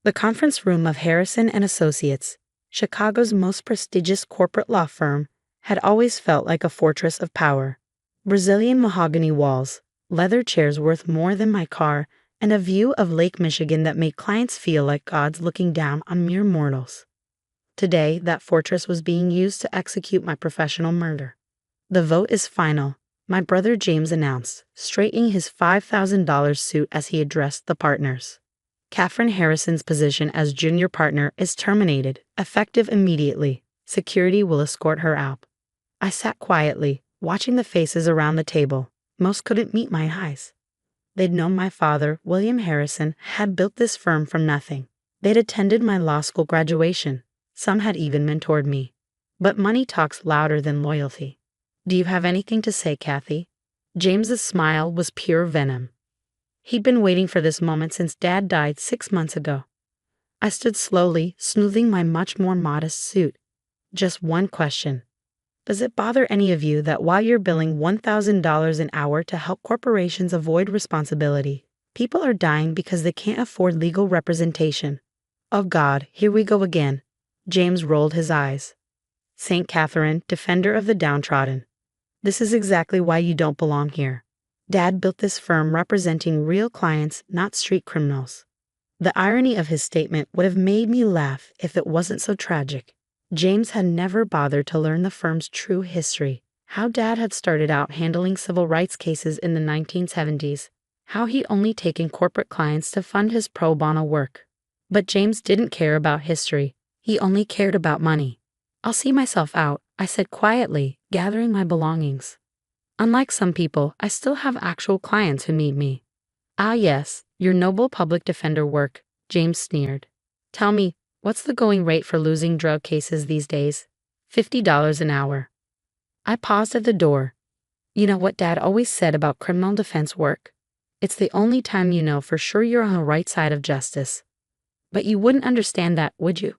The conference room of Harrison and Associates, Chicago's most prestigious corporate law firm, had always felt like a fortress of power. Brazilian mahogany walls, leather chairs worth more than my car, and a view of Lake Michigan that made clients feel like gods looking down on mere mortals. Today, that fortress was being used to execute my professional murder. "The vote is final," my brother James announced, straightening his $5,000 suit as he addressed the partners. "Catherine Harrison's position as junior partner is terminated, effective immediately. Security will escort her out." I sat quietly, watching the faces around the table. Most couldn't meet my eyes. They'd known my father, William Harrison, had built this firm from nothing. They'd attended my law school graduation. Some had even mentored me. But money talks louder than loyalty. "Do you have anything to say, Kathy?" James's smile was pure venom. He'd been waiting for this moment since Dad died 6 months ago. I stood slowly, smoothing my much more modest suit. "Just one question. Does it bother any of you that while you're billing $1,000 an hour to help corporations avoid responsibility, people are dying because they can't afford legal representation?" "Oh God, here we go again." James rolled his eyes. "St. Catherine, defender of the downtrodden. This is exactly why you don't belong here. Dad built this firm representing real clients, not street criminals." The irony of his statement would have made me laugh if it wasn't so tragic. James had never bothered to learn the firm's true history, how Dad had started out handling civil rights cases in the 1970s, how he'd only taken corporate clients to fund his pro bono work. But James didn't care about history. He only cared about money. "I'll see myself out," I said quietly, gathering my belongings. "Unlike some people, I still have actual clients who need me." "Ah yes, your noble public defender work," James sneered. "Tell me, what's the going rate for losing drug cases these days?" $50 an hour. I paused at the door. "You know what Dad always said about criminal defense work? It's the only time you know for sure you're on the right side of justice. But you wouldn't understand that, would you?"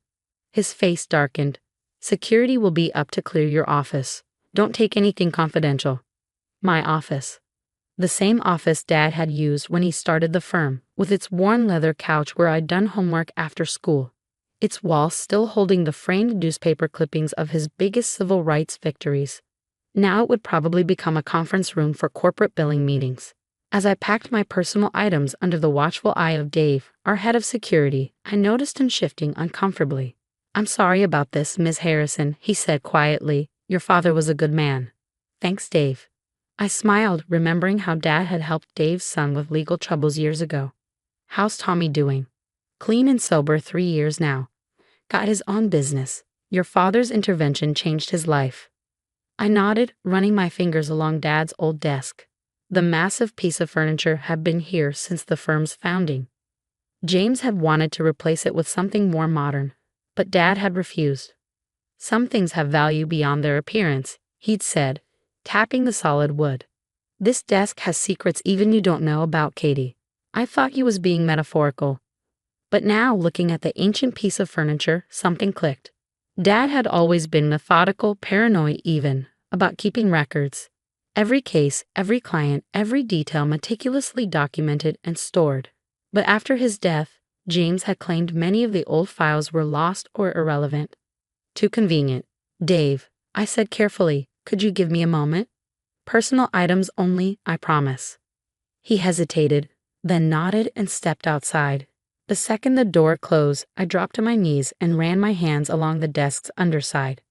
His face darkened. "Security will be up to clear your office. Don't take anything confidential." My office. The same office Dad had used when he started the firm, with its worn leather couch where I'd done homework after school. Its walls still holding the framed newspaper clippings of his biggest civil rights victories. Now it would probably become a conference room for corporate billing meetings. As I packed my personal items under the watchful eye of Dave, our head of security, I noticed him shifting uncomfortably. "I'm sorry about this, Ms. Harrison," he said quietly. "Your father was a good man." "Thanks, Dave." I smiled, remembering how Dad had helped Dave's son with legal troubles years ago. "How's Tommy doing?" "Clean and sober 3 years now. Got his own business. Your father's intervention changed his life." I nodded, running my fingers along Dad's old desk. The massive piece of furniture had been here since the firm's founding. James had wanted to replace it with something more modern, but Dad had refused. "Some things have value beyond their appearance," he'd said, tapping the solid wood. "This desk has secrets even you don't know about, Katie." I thought he was being metaphorical. But now, looking at the ancient piece of furniture, something clicked. Dad had always been methodical, paranoid even, about keeping records. Every case, every client, every detail meticulously documented and stored. But after his death, James had claimed many of the old files were lost or irrelevant. "Too convenient." "Dave," I said carefully, "could you give me a moment? Personal items only, I promise." He hesitated, then nodded and stepped outside. The second the door closed, I dropped to my knees and ran my hands along the desk's underside.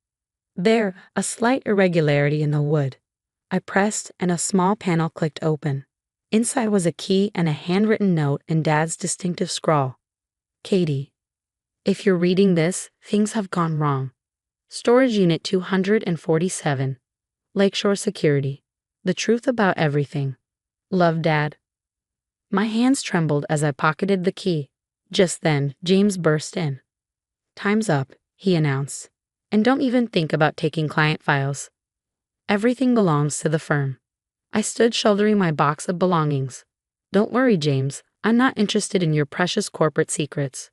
There, a slight irregularity in the wood. I pressed and a small panel clicked open. Inside was a key and a handwritten note in Dad's distinctive scrawl. "Katie, if you're reading this, things have gone wrong. Storage Unit 247. Lakeshore Security. The truth about everything. Love, Dad." My hands trembled as I pocketed the key. Just then, James burst in. "Time's up," he announced. "And don't even think about taking client files. Everything belongs to the firm." I stood shouldering my box of belongings. "Don't worry, James. I'm not interested in your precious corporate secrets."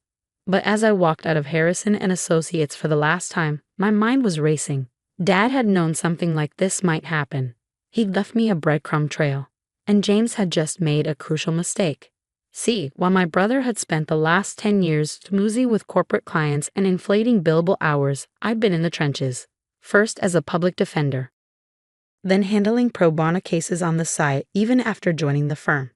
But as I walked out of Harrison and Associates for the last time, my mind was racing. Dad had known something like this might happen. He'd left me a breadcrumb trail. And James had just made a crucial mistake. See, while my brother had spent the last 10 years schmoozing with corporate clients and inflating billable hours, I'd been in the trenches, first as a public defender, then handling pro bono cases on the side even after joining the firm.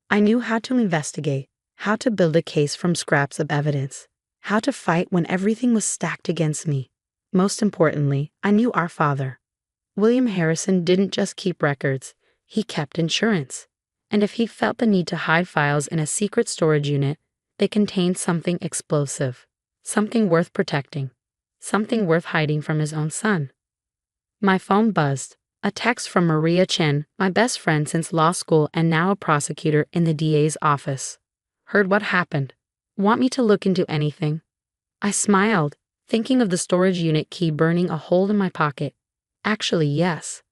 I knew how to investigate, how to build a case from scraps of evidence, how to fight when everything was stacked against me. Most importantly, I knew our father. William Harrison didn't just keep records, he kept insurance. And if he felt the need to hide files in a secret storage unit, they contained something explosive, something worth protecting, something worth hiding from his own son. My phone buzzed. A text from Maria Chen, my best friend since law school and now a prosecutor in the DA's office. Heard what happened. Want me to look into anything? I smiled, thinking of the storage unit key burning a hole in my pocket. Actually, yes.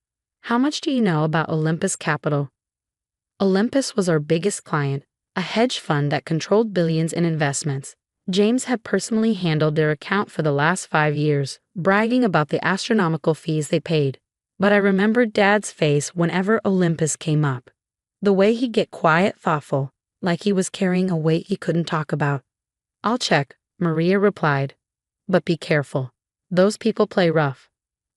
How much do you know about Olympus Capital? Olympus was our biggest client, a hedge fund that controlled billions in investments. James had personally handled their account for the last 5 years, bragging about the astronomical fees they paid. But I remembered Dad's face whenever Olympus came up. The way he'd get quiet, thoughtful, like he was carrying a weight he couldn't talk about. I'll check, Maria replied. But be careful. Those people play rough.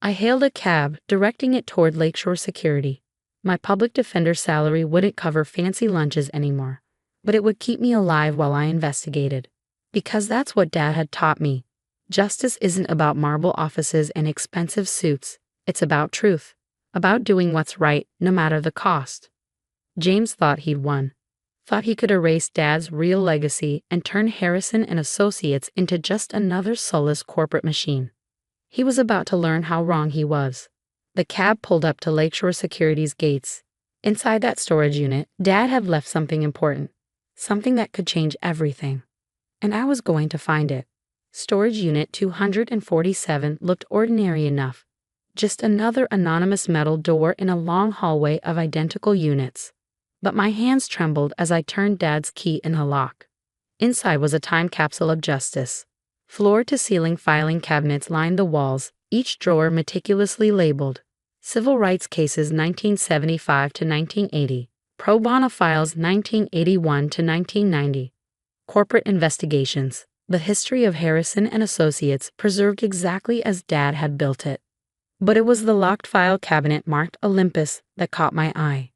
I hailed a cab, directing it toward Lakeshore Security. My public defender salary wouldn't cover fancy lunches anymore, but it would keep me alive while I investigated. Because that's what Dad had taught me. Justice isn't about marble offices and expensive suits. It's about truth, about doing what's right, no matter the cost. James thought he'd won, thought he could erase Dad's real legacy and turn Harrison and Associates into just another soulless corporate machine. He was about to learn how wrong he was. The cab pulled up to Lakeshore Security's gates. Inside that storage unit, Dad had left something important, something that could change everything. And I was going to find it. Storage Unit 247 looked ordinary enough. Just another anonymous metal door in a long hallway of identical units. But my hands trembled as I turned Dad's key in the lock. Inside was a time capsule of justice. Floor-to-ceiling filing cabinets lined the walls, each drawer meticulously labeled. Civil rights cases 1975 to 1980. Pro bono files 1981 to 1990. Corporate investigations. The history of Harrison and Associates preserved exactly as Dad had built it. But it was the locked file cabinet marked Olympus that caught my eye.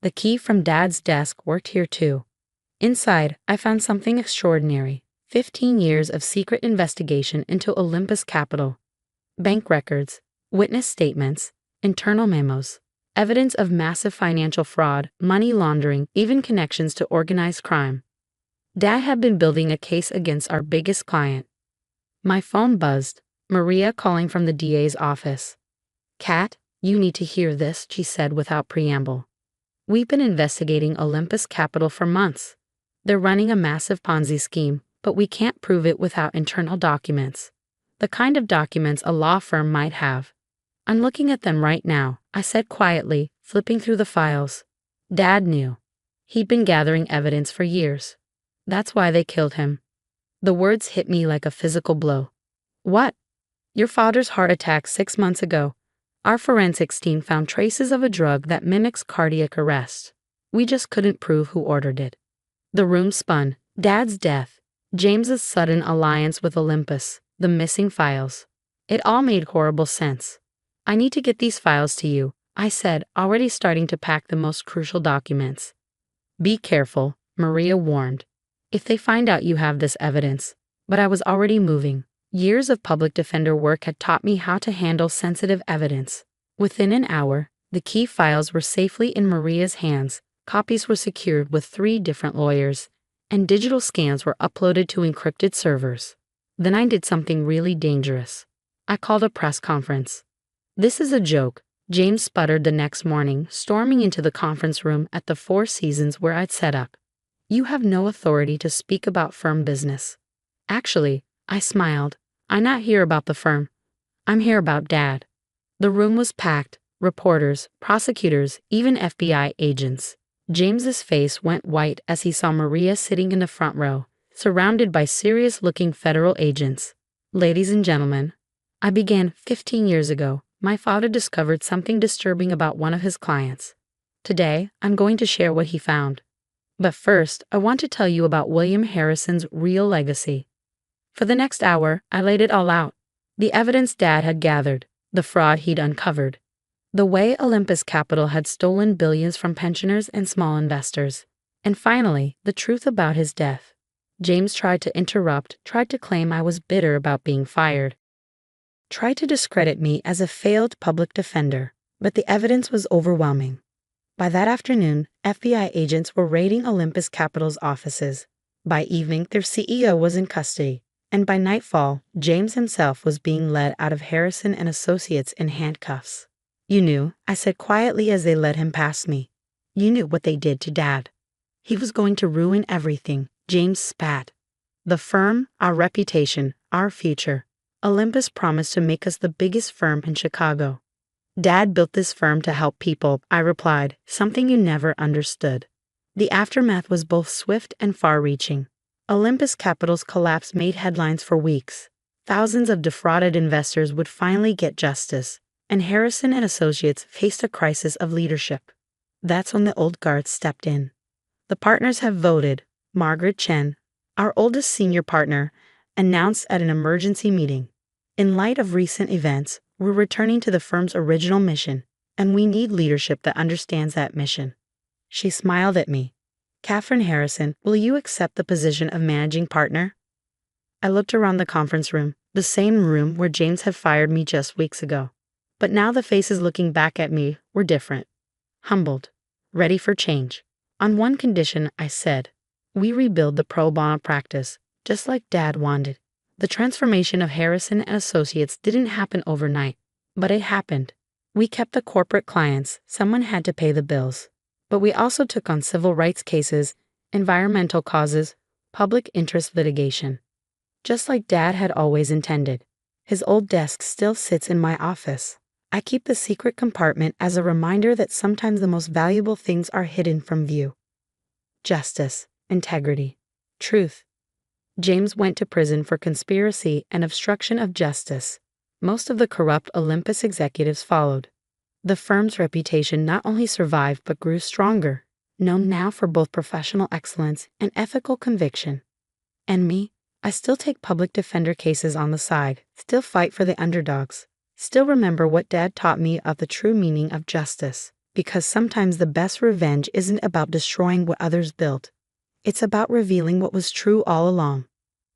The key from Dad's desk worked here too. Inside, I found something extraordinary. 15 years of secret investigation into Olympus Capital. Bank records, witness statements, internal memos, evidence of massive financial fraud, money laundering, even connections to organized crime. Dad had been building a case against our biggest client. My phone buzzed. Maria calling from the DA's office. Kat, you need to hear this, she said without preamble. We've been investigating Olympus Capital for months. They're running a massive Ponzi scheme, but we can't prove it without internal documents. The kind of documents a law firm might have. I'm looking at them right now, I said quietly, flipping through the files. Dad knew. He'd been gathering evidence for years. That's why they killed him. The words hit me like a physical blow. What? Your father's heart attack 6 months ago. Our forensics team found traces of a drug that mimics cardiac arrest. We just couldn't prove who ordered it. The room spun. Dad's death. James's sudden alliance with Olympus. The missing files. It all made horrible sense. I need to get these files to you, I said, already starting to pack the most crucial documents. Be careful, Maria warned. If they find out you have this evidence. But I was already moving. Years of public defender work had taught me how to handle sensitive evidence. Within an hour, the key files were safely in Maria's hands, copies were secured with 3 different lawyers, and digital scans were uploaded to encrypted servers. Then I did something really dangerous. I called a press conference. This is a joke, James sputtered the next morning, storming into the conference room at the Four Seasons where I'd set up. You have no authority to speak about firm business. Actually, I smiled. I'm not here about the firm. I'm here about Dad. The room was packed. Reporters, prosecutors, even FBI agents. James's face went white as he saw Maria sitting in the front row, surrounded by serious-looking federal agents. Ladies and gentlemen, I began 15 years ago. My father discovered something disturbing about one of his clients. Today, I'm going to share what he found. But first, I want to tell you about William Harrison's real legacy. For the next hour, I laid it all out. The evidence Dad had gathered, the fraud he'd uncovered, the way Olympus Capital had stolen billions from pensioners and small investors, and finally, the truth about his death. James tried to interrupt, tried to claim I was bitter about being fired, tried to discredit me as a failed public defender, but the evidence was overwhelming. By that afternoon, FBI agents were raiding Olympus Capital's offices. By evening, their CEO was in custody, and by nightfall, James himself was being led out of Harrison and Associates in handcuffs. "You knew," I said quietly as they led him past me. "You knew what they did to Dad. He was going to ruin everything." James spat. "The firm, our reputation, our future. Olympus promised to make us the biggest firm in Chicago." "Dad built this firm to help people," I replied, "something you never understood." The aftermath was both swift and far-reaching. Olympus Capital's collapse made headlines for weeks. Thousands of defrauded investors would finally get justice, and Harrison and Associates faced a crisis of leadership. That's when the old guard stepped in. "The partners have voted," Margaret Chen, our oldest senior partner, announced at an emergency meeting. "In light of recent events, we're returning to the firm's original mission, and we need leadership that understands that mission." She smiled at me. "Catherine Harrison, will you accept the position of managing partner?" I looked around the conference room, the same room where James had fired me just weeks ago. But now the faces looking back at me were different. Humbled, ready for change. "On one condition," I said. "We rebuild the pro bono practice, just like Dad wanted." The transformation of Harrison and Associates didn't happen overnight, but it happened. We kept the corporate clients, someone had to pay the bills. But we also took on civil rights cases, environmental causes, public interest litigation. Just like Dad had always intended. His old desk still sits in my office. I keep the secret compartment as a reminder that sometimes the most valuable things are hidden from view. Justice, integrity, truth. James went to prison for conspiracy and obstruction of justice. Most of the corrupt Olympus executives followed. The firm's reputation not only survived but grew stronger, known now for both professional excellence and ethical conviction. And me? I still take public defender cases on the side, still fight for the underdogs, still remember what Dad taught me of the true meaning of justice, because sometimes the best revenge isn't about destroying what others built. It's about revealing what was true all along.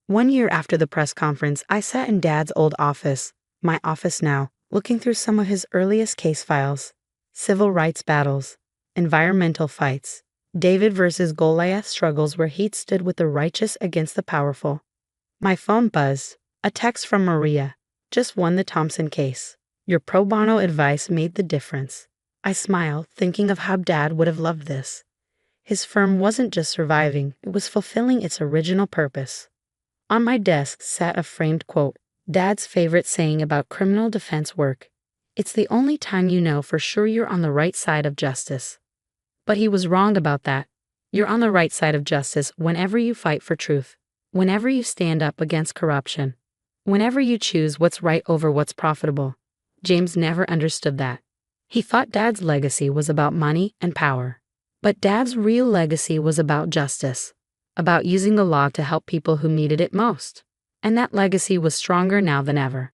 1 year after the press conference, I sat in Dad's old office, my office now, looking through some of his earliest case files. Civil rights battles, environmental fights, David versus Goliath struggles where he'd stood with the righteous against the powerful. My phone buzzed. A text from Maria. "Just won the Thompson case. Your pro bono advice made the difference." I smiled, thinking of how Dad would have loved this. His firm wasn't just surviving, it was fulfilling its original purpose. On my desk sat a framed quote, Dad's favorite saying about criminal defense work. "It's the only time you know for sure you're on the right side of justice." But he was wrong about that. You're on the right side of justice whenever you fight for truth, whenever you stand up against corruption, whenever you choose what's right over what's profitable. James never understood that. He thought Dad's legacy was about money and power. But Dad's real legacy was about justice, about using the law to help people who needed it most. And that legacy was stronger now than ever.